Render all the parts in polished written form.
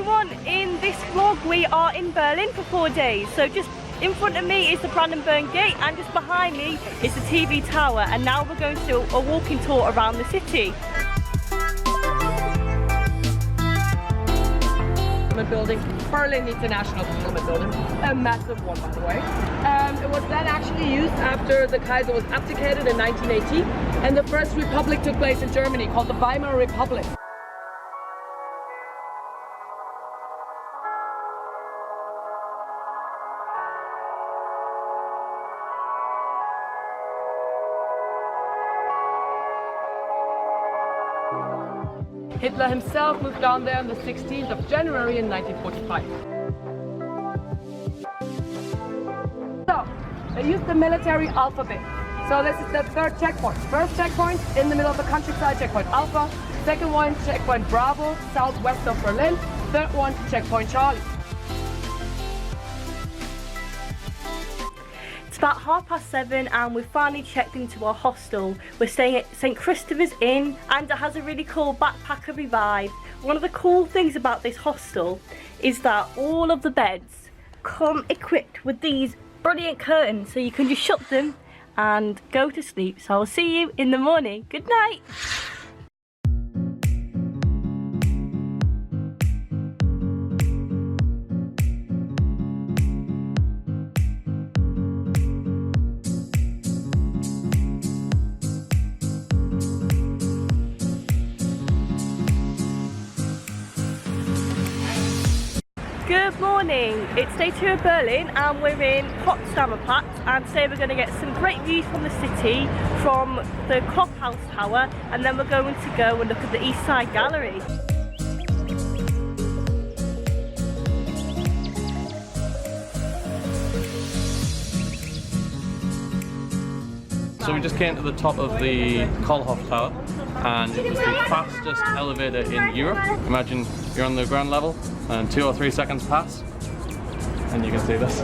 everyone, in this vlog we are in Berlin for 4 days. So just in front of me is the Brandenburg Gate and just behind me is the TV tower, and now we're going to do a walking tour around the city. Building, Berlin International Parliament building, a massive one by the way. It was then actually used after the Kaiser was abdicated in 1918 and the first republic took place in Germany called the Weimar Republic. Hitler himself moved down there on the 16th of January in 1945. So, they used the military alphabet. So this is the third checkpoint. First checkpoint, in the middle of the countryside, checkpoint Alpha. Second one, checkpoint Bravo, southwest of Berlin. Third one, checkpoint Charlie. It's about 7:30 and we've finally checked into our hostel. We're staying at St. Christopher's Inn and it has a really cool backpackery vibe. One of the cool things about this hostel is that all of the beds come equipped with these brilliant curtains, so you can just shut them and go to sleep. So I'll see you in the morning. Good night. Good morning, it's day 2 of Berlin and we're in Potsdamer Platz, and today we're going to get some great views from the city from the Kollholf Tower, and then we're going to go and look at the East Side Gallery. So we just came to the top of the Kollholf Tower and it was the fastest elevator in Europe. Imagine you're on the ground level and 2 or 3 seconds pass and you can see this.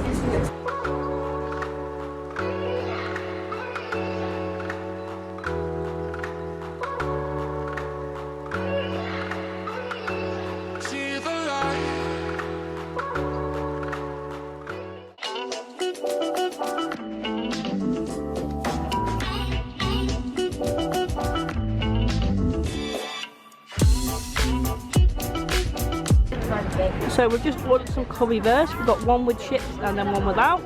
So we've just ordered some currywurst. We've got one with chips and then one without.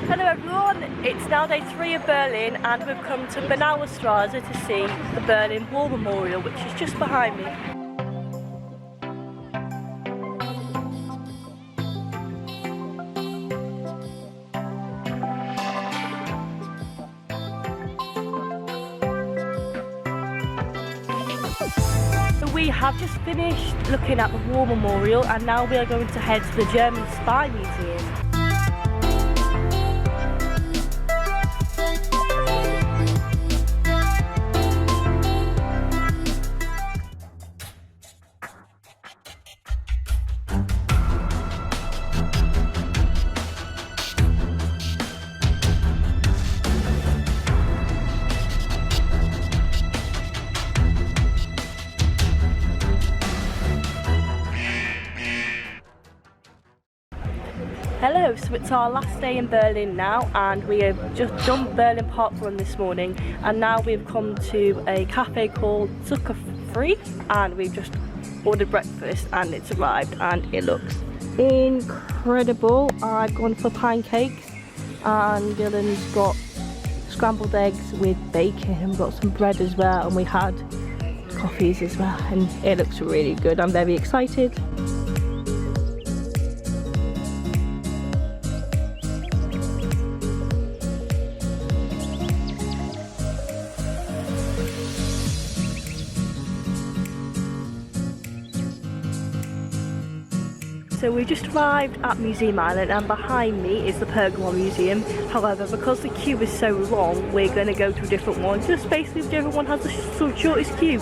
Hello everyone, it's now day 3 of Berlin and we've come to Bernauer Straße to see the Berlin War Memorial, which is just behind me. We have just finished looking at the War Memorial and now we are going to head to the German Spy Museum. Hello, so it's our last day in Berlin now and we have just done Berlin Park Run this morning and now we've come to a cafe called Zuckerfree and we've just ordered breakfast and it's arrived and it looks incredible. I've gone for pancakes and Dylan's got scrambled eggs with bacon, and we've got some bread as well, and we had coffees as well, and it looks really good. I'm very excited. So we just arrived at Museum Island, and behind me is the Pergamon Museum. However, because the queue is so long, we're going to go to a different one, just basically whichever one has the shortest queue.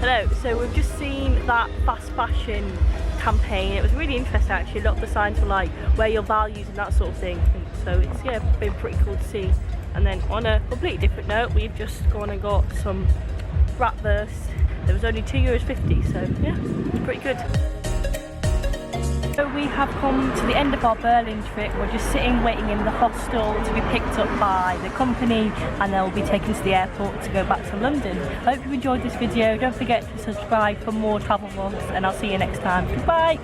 Hello, so we've just seen that fast fashion campaign. It was really interesting actually. A lot of the signs were like where your values and that sort of thing. And so it's been pretty cool to see. And then on a completely different note, we've just gone and got some bratwurst. There was only €2.50, so yeah, it's pretty good. So we have come to the end of our Berlin trip. We're just sitting waiting in the hostel to be picked up by the company, and then we'll be taken to the airport to go back to London. I hope you enjoyed this video. Don't forget to subscribe for more travel vlogs, and I'll see you next time. Goodbye!